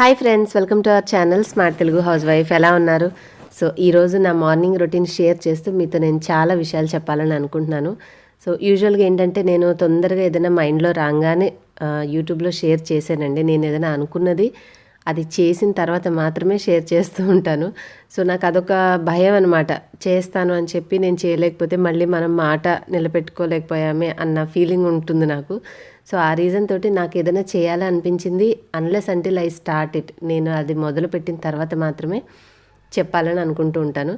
Hi friends, welcome to our channel smart Telugu house wife. ఎలా ఉన్నారు? So ఈరోజు నా మార్నింగ్ రొటీన్ షేర్ చేస్తూ మీతో నేను చాలా విషయాలు చెప్పాలని అనుకుంటున్నాను. సో యూజువల్గా ఏంటంటే నేను తొందరగా ఏదైనా మైండ్లో రాగానే యూట్యూబ్లో షేర్ చేశానండి. నేను ఏదైనా అనుకున్నది అది చేసిన తర్వాత మాత్రమే షేర్ చేస్తూ ఉంటాను. సో నాకు అదొక భయం అనమాట. చేస్తాను అని చెప్పి నేను చేయలేకపోతే మళ్ళీ మనం మాట నిలబెట్టుకోలేకపోయామే అన్న ఫీలింగ్ ఉంటుంది నాకు. సో ఆ రీజన్ తోటి నాకు ఏదైనా చేయాలని అనిపించింది, unless until I start it, నేను అది మొదలుపెట్టిన తర్వాత మాత్రమే చెప్పాలని అనుకుంటూ ఉంటాను.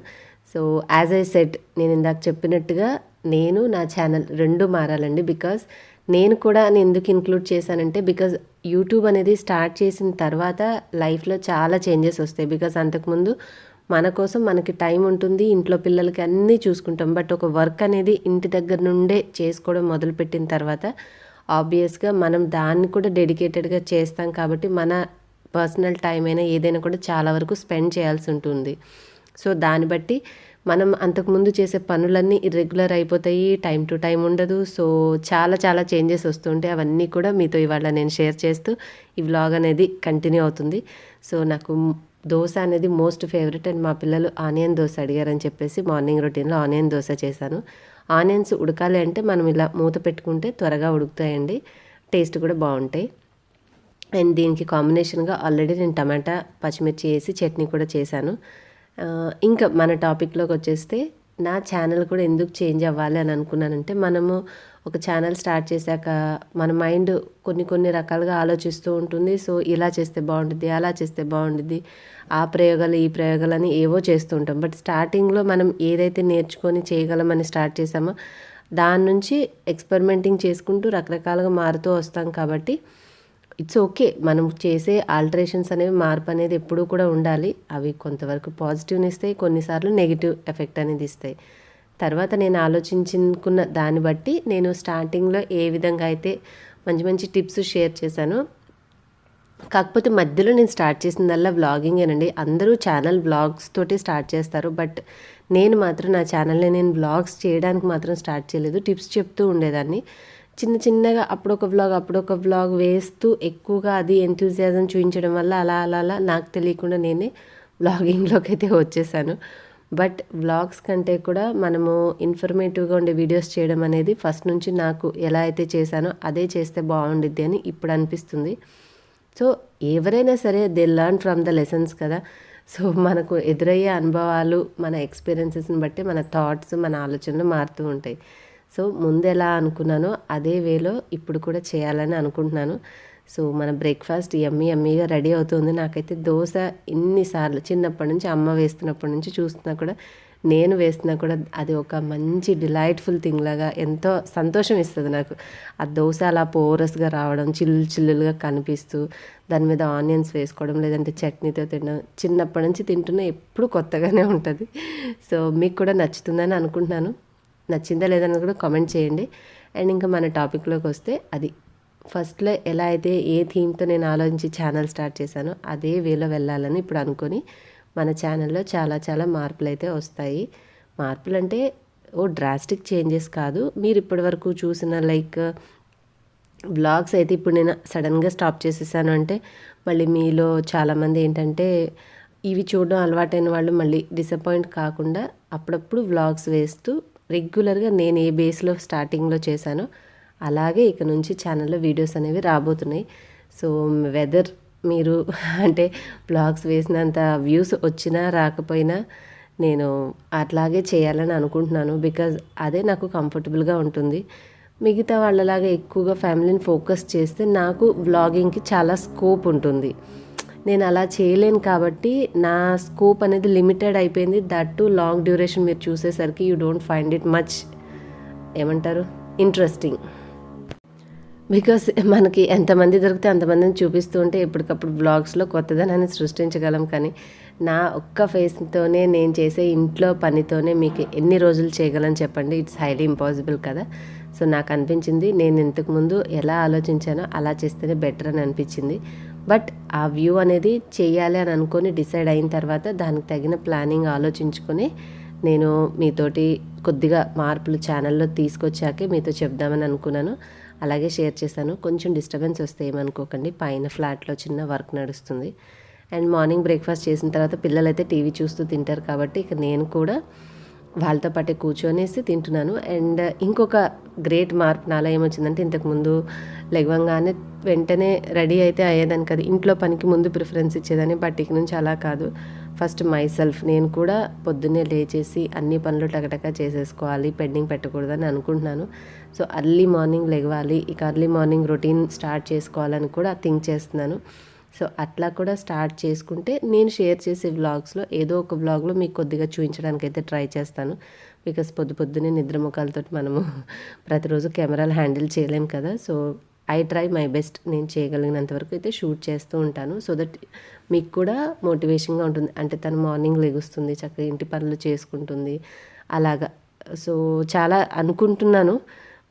సో యాజ్ ఐ సెడ్, నేను ఇందాక చెప్పినట్టుగా నేను నా ఛానల్ రెండు మారాలండి. బికాజ్ నేను కూడా ఎందుకు ఇంక్లూడ్ చేశానంటే, బికాజ్ యూట్యూబ్ అనేది స్టార్ట్ చేసిన తర్వాత లైఫ్లో చాలా చేంజెస్ వస్తాయి. బికాజ్ అంతకుముందు మన కోసం మనకి టైం ఉంటుంది, ఇంట్లో పిల్లలకి అన్నీ చూసుకుంటాం. బట్ ఒక వర్క్ అనేది ఇంటి దగ్గర నుండే చేసుకోవడం మొదలుపెట్టిన తర్వాత ఆబ్వియస్గా మనం దాన్ని కూడా డెడికేటెడ్గా చేస్తాం. కాబట్టి మన పర్సనల్ టైం అయినా ఏదైనా కూడా చాలా వరకు స్పెండ్ చేయాల్సి ఉంటుంది. సో దాన్ని బట్టి మనం అంతకుముందు చేసే పనులన్నీ ఇర్రెగ్యులర్ అయిపోతాయి, టైం టు టైం ఉండదు. సో చాలా చాలా చేంజెస్ వస్తుంటాయి. అవన్నీ కూడా మీతో ఇవాళ నేను షేర్ చేస్తూ ఈ వ్లాగ్ అనేది కంటిన్యూ అవుతుంది. సో నాకు దోశ అనేది మోస్ట్ ఫేవరెట్, అండ్ మా పిల్లలు ఆనియన్ దోశ అడిగారని చెప్పేసి మార్నింగ్ రొటీన్లో ఆనియన్ దోశ చేశాను. ఆనియన్స్ ఉడకాలి అంటే మనం ఇలా మూత పెట్టుకుంటే త్వరగా ఉడుకుతాయండి, టేస్ట్ కూడా బాగుంటాయి. అండ్ దీనికి కాంబినేషన్గా ఆల్రెడీ నేను టమాటా పచ్చిమిర్చి వేసి చట్నీ కూడా చేశాను. ఇంకా మన టాపిక్లోకి వచ్చేస్తే, నా ఛానల్ కూడా ఎందుకు చేంజ్ అవ్వాలి అని అనుకున్నానంటే, మనము ఒక ఛానల్ స్టార్ట్ చేశాక మన మైండ్ కొన్ని రకాలుగా ఆలోచిస్తూ ఉంటుంది. సో ఇలా చేస్తే బాగుంటుంది, అలా చేస్తే బాగుంటుంది, ఆ ప్రయోగాలు ఈ ప్రయోగాలని ఏవో చేస్తూ ఉంటాం. బట్ స్టార్టింగ్లో మనం ఏదైతే నేర్చుకొని చేయగలమని స్టార్ట్ చేసామో దాని నుంచి ఎక్స్పెరిమెంటింగ్ చేసుకుంటూ రకరకాలుగా మారుతూ వస్తాం. కాబట్టి ఇట్స్ ఓకే, మనం చేసే ఆల్టరేషన్స్ అనేవి, మార్పు అనేది ఎప్పుడూ కూడా ఉండాలి. అవి కొంతవరకు పాజిటివ్ని ఇస్తాయి, కొన్నిసార్లు నెగిటివ్ ఎఫెక్ట్ అనేది ఇస్తాయి. తర్వాత నేను ఆలోచించుకున్న దాన్ని బట్టి నేను స్టార్టింగ్లో ఏ విధంగా అయితే మంచి మంచి టిప్స్ షేర్ చేశాను. కాకపోతే మధ్యలో నేను స్టార్ట్ చేసిందల్లా వ్లాగింగేనండి. అందరూ ఛానల్ వ్లాగ్స్ తోటి స్టార్ట్ చేస్తారు. బట్ నేను మాత్రం నా ఛానల్ని నేను వ్లాగ్స్ చేయడానికి మాత్రం స్టార్ట్ చేయలేదు. టిప్స్ చెప్తూ ఉండేదాన్ని. చిన్నగా అప్పుడొక వ్లాగ్ వేస్తూ ఎక్కువగా అది ఎంతూజియాజం చూపించడం వల్ల అలా నాకు తెలియకుండా నేనే వ్లాగింగ్లోకి అయితే వచ్చేసాను. బట్ వ్లాగ్స్ కంటే కూడా మనము ఇన్ఫర్మేటివ్గా ఉండే వీడియోస్ చేయడం అనేది ఫస్ట్ నుంచి నాకు ఎలా అయితే చేశానో అదే చేస్తే బాగుండిద్ది అని ఇప్పుడు అనిపిస్తుంది. సో ఎవరైనా సరే they learn from the lessons కదా. సో మనకు ఎదురయ్యే అనుభవాలు, మన ఎక్స్పీరియన్సెస్ని బట్టి మన థాట్స్, మన ఆలోచనలు మారుతూ ఉంటాయి. సో ముందు ఎలా అనుకున్నానో అదే వేలో ఇప్పుడు కూడా చేయాలని అనుకుంటున్నాను. సో మన బ్రేక్ఫాస్ట్ యమ్మీగా రెడీ అవుతుంది. నాకైతే దోశ ఎన్నిసార్లు చిన్నప్పటి నుంచి అమ్మ వేస్తున్నప్పటి నుంచి చూస్తున్నా కూడా, నేను వేస్తున్నా కూడా అది ఒక మంచి డిలైట్ఫుల్ థింగ్ లాగా ఎంతో సంతోషం ఇస్తుంది నాకు. ఆ దోశ అలా పోరస్గా రావడం, చిల్లులుగా కనిపిస్తూ దాని మీద ఆనియన్స్ వేసుకోవడం, లేదంటే చట్నీతో తినడం, చిన్నప్పటి నుంచి తింటున్నా, ఎప్పుడు కొత్తగానే ఉంటుంది. సో మీకు కూడా నచ్చుతుందని అనుకుంటున్నాను. నచ్చిందా లేదని కూడా కామెంట్ చేయండి. అండ్ ఇంకా మన టాపిక్లోకి వస్తే, అది ఫస్ట్లో ఎలా అయితే ఏ థీమ్తో నేను ఆలోచించి ఛానల్ స్టార్ట్ చేశానో అదే వేలో వెళ్ళాలని ఇప్పుడు అనుకొని మన ఛానల్లో చాలా మార్పులు అయితే వస్తాయి. మార్పులు అంటే డ్రాస్టిక్ చేంజెస్ కాదు. మీరు ఇప్పటి వరకు చూసిన లైక్ వ్లాగ్స్ అయితే ఇప్పుడు నేను సడన్గా స్టాప్ చేసేసాను అంటే మళ్ళీ మీలో చాలామంది ఏంటంటే, ఇవి చూడడం అలవాటైన వాళ్ళు మళ్ళీ డిసప్పాయింట్ కాకుండా అప్పుడప్పుడు వ్లాగ్స్ వేస్తూ రెగ్యులర్గా నేను ఏ బేస్లో స్టార్టింగ్లో చేశానో అలాగే ఇక నుంచి ఛానల్లో వీడియోస్ అనేవి రాబోతున్నాయి. సో వెదర్ మీరు అంటే బ్లాగ్స్ వేసినంత వ్యూస్ వచ్చినా రాకపోయినా నేను అట్లాగే చేయాలని అనుకుంటున్నాను. బికాజ్ అదే నాకు కంఫర్టబుల్గా ఉంటుంది. మిగతా వాళ్ళలాగా ఎక్కువగా ఫ్యామిలీని ఫోకస్ చేస్తే నాకు వ్లాగింగ్కి చాలా స్కోప్ ఉంటుంది. నేను అలా చేయలేను కాబట్టి నా స్కోప్ అనేది లిమిటెడ్ అయిపోయింది. దట్ టు లాంగ్ డ్యూరేషన్ మీరు చూసేసరికి you don't find it much ఏమంటారు ఇంట్రెస్టింగ్. బికాస్ మనకి ఎంతమంది దొరికితే అంతమందిని చూపిస్తూ ఉంటే ఎప్పటికప్పుడు బ్లాగ్స్లో కొత్తదనాన్ని సృష్టించగలం. కానీ నా ఒక్క ఫేస్తోనే నేను చేసే ఇంట్లో పనితోనే మీకు ఎన్ని రోజులు చేయగలను చెప్పండి? ఇట్స్ హైలీ ఇంపాసిబుల్ కదా. సో నాకు అనిపించింది, నేను ఇంతకుముందు ఎలా ఆలోచించానో అలా చేస్తేనే బెటర్ అని అనిపించింది. బట్ ఆ వ్యూ అనేది చేయాలి అని అనుకొని డిసైడ్ అయిన తర్వాత దానికి తగిన ప్లానింగ్ ఆలోచించుకొని నేను మీతోటి కొద్దిగా మార్పులు ఛానల్లో తీసుకొచ్చాకే మీతో చెప్దామని అనుకున్నాను. అలాగే షేర్ చేశాను. కొంచెం డిస్టర్బెన్స్ వస్తే ఏమనుకోకండి, పైన ఫ్లాట్లో చిన్న వర్క్ నడుస్తుంది. అండ్ మార్నింగ్ బ్రేక్ఫాస్ట్ చేసిన తర్వాత పిల్లలైతే టీవీ చూస్తూ తింటారు కాబట్టి ఇక నేను కూడా వాళ్ళతో పాటే కూర్చొనేసి తింటున్నాను. అండ్ ఇంకొక గ్రేట్ మార్పు నాలో ఏమొచ్చిందంటే, ఇంతకుముందు లెగవంగానే వెంటనే రెడీ అయితే అయ్యేదాన్ని కాదు, ఇంట్లో పనికి ముందు ప్రిఫరెన్స్ ఇచ్చేదాన్ని. బట్ ఇక నుంచి అలా కాదు, ఫస్ట్ మైసెల్ఫ్ నేను కూడా పొద్దున్నే లేచేసి అన్ని పనులు టకటకా చేసేసుకోవాలి, పెండింగ్ పెట్టకూడదని అనుకుంటున్నాను. సో అర్లీ మార్నింగ్ లెగవాలి, ఇక అర్లీ మార్నింగ్ రొటీన్ స్టార్ట్ చేసుకోవాలని కూడా థింక్ చేస్తున్నాను. సో అట్లా కూడా స్టార్ట్ చేసుకుంటే నేను షేర్ చేసే వ్లాగ్స్లో ఏదో ఒక వ్లాగ్లో మీకు కొద్దిగా చూపించడానికి అయితే ట్రై చేస్తాను. బికాస్ పొద్దున్నే నిద్రముఖాలతో మనము ప్రతిరోజు కెమెరాలు హ్యాండిల్ చేయలేం కదా. So I try my best, నేను చేయగలిగినంత వరకు అయితే షూట్ చేస్తూ ఉంటాను. సో దట్ మీకు కూడా మోటివేషన్గా ఉంటుంది. అంటే తను మార్నింగ్ లెగుస్తుంది, చక్కగా ఇంటి పనులు చేసుకుంటుంది అలాగా. సో చాలా అనుకుంటున్నాను,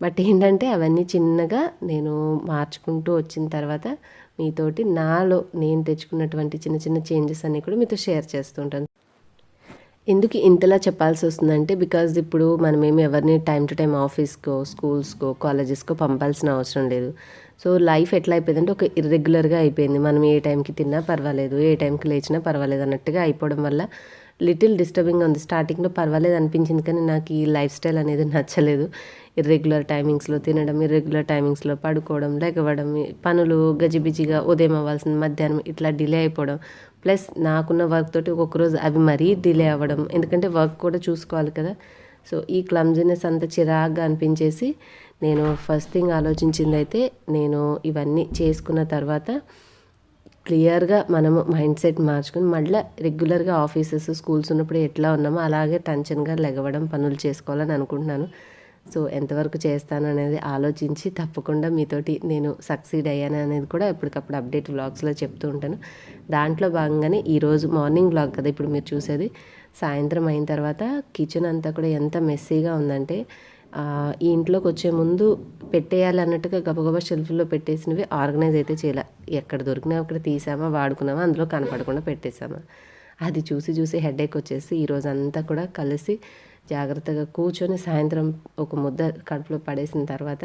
బట్ ఏంటంటే అవన్నీ చిన్నగా నేను మార్చుకుంటూ వచ్చిన తర్వాత మీతోటి నాలో నేను తెచ్చుకున్నటువంటి చిన్న చిన్న చేంజెస్ అన్నీ కూడా మీతో షేర్ చేస్తూ ఉంటాను. ఎందుకు ఇంతలా చెప్పాల్సి వస్తుందంటే, బికాజ్ ఇప్పుడు మనమేమి ఎవరిని టైం టు టైం ఆఫీస్కో, స్కూల్స్కో, కాలేజెస్కో పంపాల్సిన అవసరం లేదు. సో లైఫ్ ఎట్లా అయిపోయిందంటే ఒక ఇర్రెగ్యులర్గా అయిపోయింది. మనం ఏ టైంకి తిన్నా పర్వాలేదు, ఏ టైంకి లేచినా పర్వాలేదు అన్నట్టుగా అయిపోవడం వల్ల లిటిల్ డిస్టర్బింగ్గా ఉంది. స్టార్టింగ్లో పర్వాలేదు అనిపించింది, కానీ నాకు ఈ లైఫ్ స్టైల్ అనేది నచ్చలేదు. ఇర్రెగ్యులర్ టైమింగ్స్లో తినడం, ఇర్రెగ్యులర్ టైమింగ్స్లో పడుకోవడం, లేకపోవడం, పనులు గజిబిజిగా ఉదయం అవ్వాల్సింది మధ్యాహ్నం ఇట్లా డిలే అయిపోవడం. ప్లస్ నాకున్న వర్క్ తోటి ఒక్కొక్కరోజు అవి మరీ డిలే అవ్వడం, ఎందుకంటే వర్క్ కూడా చూసుకోవాలి కదా. సో ఈ క్లమ్జినెస్ అంత చిరాగ్గా అనిపించేసి నేను ఫస్ట్ థింగ్ ఆలోచించింది అయితే, నేను ఇవన్నీ చేసుకున్న తర్వాత క్లియర్గా మనము మైండ్ సెట్ మార్చుకుని మళ్ళీ రెగ్యులర్గా ఆఫీసెస్, స్కూల్స్ ఉన్నప్పుడు ఎట్లా ఉన్నామో అలాగే టెన్షన్గా లెగవడం, పనులు చేసుకోవాలని అనుకుంటున్నాను. సో ఎంతవరకు చేస్తాను అనేది ఆలోచించి తప్పకుండా మీతోటి నేను సక్సీడ్ అయ్యాను అనేది కూడా ఎప్పటికప్పుడు అప్డేట్ వ్లాగ్స్లో చెప్తూ ఉంటాను. దాంట్లో భాగంగానే ఈరోజు మార్నింగ్ వ్లాగ్ కదా ఇప్పుడు మీరు చూసేది. సాయంత్రం అయిన తర్వాత కిచెన్ అంతా కూడా ఎంత మెస్సీగా ఉందంటే, ఈ ఇంట్లోకి వచ్చే ముందు పెట్టేయాలి అన్నట్టుగా గబగబా షెల్ఫ్లో పెట్టేసినవి ఆర్గనైజ్ అయితే చేయాలి. ఎక్కడ దొరికినా అక్కడ తీసామా, వాడుకున్నామా, అందులో కనపడకుండా పెట్టేసామా, అది చూసి చూసి హెడేక్ వచ్చేసి ఈరోజు అంతా కూడా కలిసి జాగ్రత్తగా కూర్చొని సాయంత్రం ఒక ముద్ద కడుపులో పడేసిన తర్వాత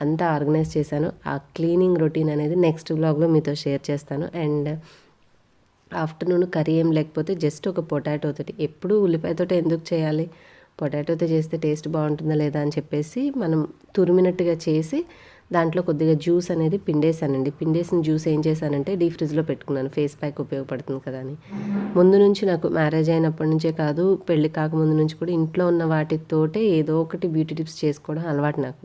అంతా ఆర్గనైజ్ చేశాను. ఆ క్లీనింగ్ రొటీన్ అనేది నెక్స్ట్ వ్లాగ్లో మీతో షేర్ చేస్తాను. అండ్ ఆఫ్టర్నూన్ కర్రీ ఏం లేకపోతే జస్ట్ ఒక పొటాటోతోటి, ఎప్పుడూ ఉల్లిపాయతోటి ఎందుకు చేయాలి, పొటాటోతో చేస్తే టేస్ట్ బాగుంటుందా లేదా అని చెప్పేసి మనం తురిమినట్టుగా చేసి దాంట్లో కొద్దిగా జ్యూస్ అనేది పిండేసానండి. పిండేసిన జ్యూస్ ఏం చేశానంటే డీప్ ఫ్రిడ్జ్లో పెట్టుకున్నాను, ఫేస్ ప్యాక్ ఉపయోగపడుతుంది కదా అని. ముందు నుంచి నాకు మ్యారేజ్ అయినప్పటి నుంచే కాదు, పెళ్ళి కాకముందు నుంచి కూడా ఇంట్లో ఉన్న వాటితోటే ఏదో ఒకటి బ్యూటీ టిప్స్ చేసుకోవడం అలవాటు నాకు.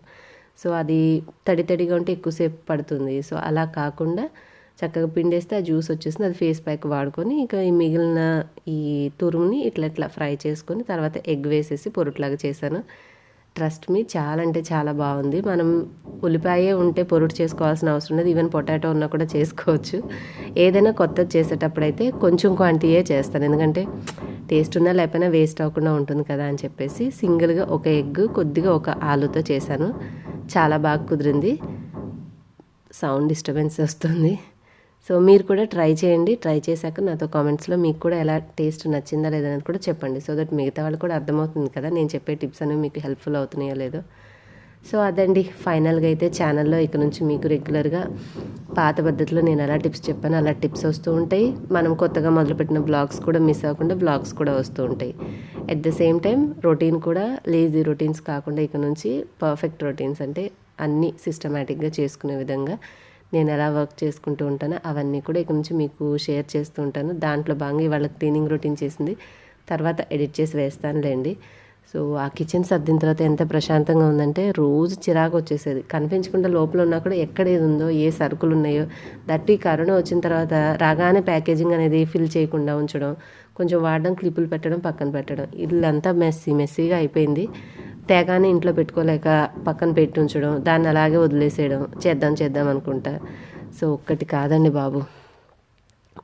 సో అది తడిగా ఉంటే ఎక్కువసేపు పడుతుంది. సో అలా కాకుండా చక్కగా పిండేస్తే ఆ జ్యూస్ వచ్చేసింది, అది ఫేస్ ప్యాక్ వాడుకొని ఇక ఈ మిగిలిన ఈ తురుముని ఇట్లా ఫ్రై చేసుకొని తర్వాత ఎగ్ వేసేసి పొరుట్లాగా చేశాను. ట్రస్ట్ మీ, చాలా అంటే చాలా బాగుంది. మనం ఉల్లిపాయే ఉంటే పొరుటు చేసుకోవాల్సిన అవసరం లేదు, ఈవెన్ పొటాటో ఉన్నా కూడా చేసుకోవచ్చు. ఏదైనా కొత్తది చేసేటప్పుడు అయితే కొంచెం క్వాంటిటీయే చేస్తాను, ఎందుకంటే టేస్ట్ ఉన్నా లేకపోయినా వేస్ట్ అవ్వకుండా ఉంటుంది కదా అని చెప్పేసి సింగిల్గా ఒక ఎగ్, కొద్దిగా ఒక ఆలుతో చేశాను. చాలా బాగా కుదిరింది. సౌండ్ డిస్టర్బెన్స్ వస్తుంది. సో మీరు కూడా ట్రై చేయండి. ట్రై చేశాక నాతో కామెంట్స్లో మీకు కూడా ఎలా టేస్ట్ నచ్చిందా లేదనేది కూడా చెప్పండి. సో దట్ మిగతా వాళ్ళు కూడా అర్థమవుతుంది కదా నేను చెప్పే టిప్స్ అనేవి మీకు హెల్ప్ఫుల్ అవుతున్నాయో లేదో. సో అదండి, ఫైనల్గా అయితే ఛానల్లో ఇక నుంచి మీకు రెగ్యులర్గా పాత పద్ధతిలో నేను ఎలా టిప్స్ చెప్పానో అలా టిప్స్ వస్తూ ఉంటాయి. మనం కొత్తగా మొదలుపెట్టిన బ్లాగ్స్ కూడా మిస్ అవ్వకుండా బ్లాగ్స్ కూడా వస్తూ ఉంటాయి. At the same time routine కూడా లేజీ రొటీన్స్ కాకుండా ఇక నుంచి పర్ఫెక్ట్ రొటీన్స్, అంటే అన్నీ సిస్టమేటిక్గా చేసుకునే విధంగా నేను ఎలా వర్క్ చేసుకుంటూ ఉంటానో అవన్నీ కూడా ఇక నుంచి మీకు షేర్ చేస్తూ ఉంటాను. దాంట్లో భాగంగా ఇవాళ క్లీనింగ్ రొటీన్ చేసింది తర్వాత ఎడిట్ చేసి వేస్తానులేండి. సో ఆ కిచెన్ సర్దిన తర్వాత ఎంత ప్రశాంతంగా ఉందంటే, రోజు చిరాకు వచ్చేసేది, కనిపించకుండా లోపల ఉన్నా కూడా ఎక్కడ ఏది ఉందో, ఏ సరుకులు ఉన్నాయో. దట్టి కరోనా వచ్చిన తర్వాత రాగానే ప్యాకేజింగ్ అనేది ఫిల్ చేయకుండా ఉంచడం, కొంచెం వాడడం, క్లిప్పులు పెట్టడం, పక్కన పెట్టడం, ఇల్లంతా మెస్సీగా అయిపోయింది. తేగానే ఇంట్లో పెట్టుకోలేక పక్కన పెట్టి ఉంచడం, దాన్ని అలాగే వదిలేసేయడం, చేద్దాం అనుకుంటా. సో ఒక్కటి కాదండి బాబు,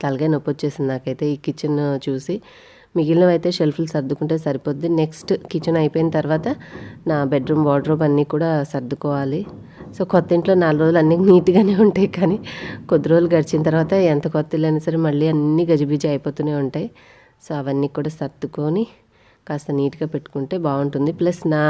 తలకాయ నొప్పి వచ్చేసింది నాకైతే ఈ కిచెన్ చూసి. మిగిలినవైతే షెల్ఫ్లు సర్దుకుంటే సరిపోద్ది. నెక్స్ట్ కిచెన్ అయిపోయిన తర్వాత నా బెడ్రూమ్ వార్డ్రోబ్ అన్నీ కూడా సర్దుకోవాలి. సో కొత్త ఇంట్లో 4 రోజులు అన్నీ నీట్గానే ఉంటాయి, కానీ కొద్ది రోజులు గడిచిన తర్వాత ఎంత కొత్త ఇల్లు అయినా సరే మళ్ళీ అన్నీ గజిబిజి అయిపోతూనే ఉంటాయి. సో అవన్నీ కూడా సర్దుకొని కాస్త నీట్గా పెట్టుకుంటే బాగుంటుంది. ప్లస్ నా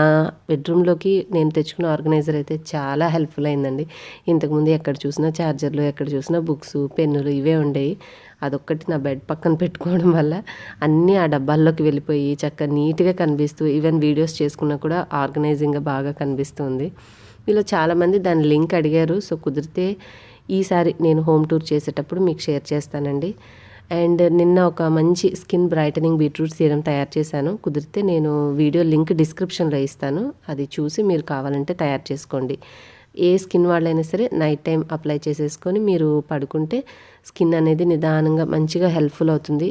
బెడ్రూమ్లోకి నేను తెచ్చుకున్న ఆర్గనైజర్ అయితే చాలా హెల్ప్ఫుల్ అయిందండి. ఇంతకుముందు ఎక్కడ చూసినా ఛార్జర్లు, ఎక్కడ చూసినా బుక్స్, పెన్నులు ఇవే ఉండేవి. అదొక్కటి నా బెడ్ పక్కన పెట్టుకోవడం వల్ల అన్నీ ఆ డబ్బాల్లోకి వెళ్ళిపోయి చక్కగా నీట్గా కనిపిస్తూ, ఈవెన్ వీడియోస్ చేసుకున్నా కూడా ఆర్గనైజింగ్గా బాగా కనిపిస్తుంది. మీలో చాలామంది దాని లింక్ అడిగారు. సో కుదిరితే ఈసారి నేను హోమ్ టూర్ చేసేటప్పుడు మీకు షేర్ చేస్తానండి. అండ్ నిన్న ఒక మంచి స్కిన్ బ్రైటనింగ్ బీట్రూట్ సీరం తయారు చేశాను. కుదిరితే నేను వీడియో లింక్ డిస్క్రిప్షన్లో ఇస్తాను. అది చూసి మీరు కావాలంటే తయారు చేసుకోండి. ఏ స్కిన్ వాళ్ళైనా సరే నైట్ టైం అప్లై చేసేసుకొని మీరు పడుకుంటే స్కిన్ అనేది నిదానంగా మంచిగా హెల్ప్ఫుల్ అవుతుంది.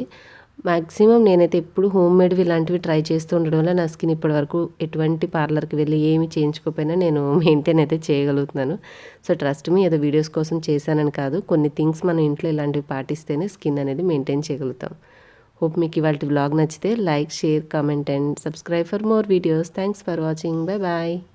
మ్యాక్సిమం నేనైతే ఎప్పుడు హోమ్ మేడ్వి ఇలాంటివి ట్రై చేస్తూ ఉండడం వల్ల నా స్కిన్ ఇప్పటివరకు ఎటువంటి పార్లర్కి వెళ్ళి ఏమి చేయించుకోకపోయినా నేను మెయింటైన్ అయితే చేయగలుగుతున్నాను. సో ట్రస్ట్ మీ, ఏదో వీడియోస్ కోసం చేశానని కాదు, కొన్ని థింగ్స్ మనం ఇంట్లో ఇలాంటివి పాటిస్తేనే స్కిన్ అనేది మెయింటైన్ చేయగలుగుతాం. హోప్ మీకు ఇవాళ వ్లాగ్ నచ్చితే like, share, comment and subscribe for more videos. Thanks for watching. Bye bye.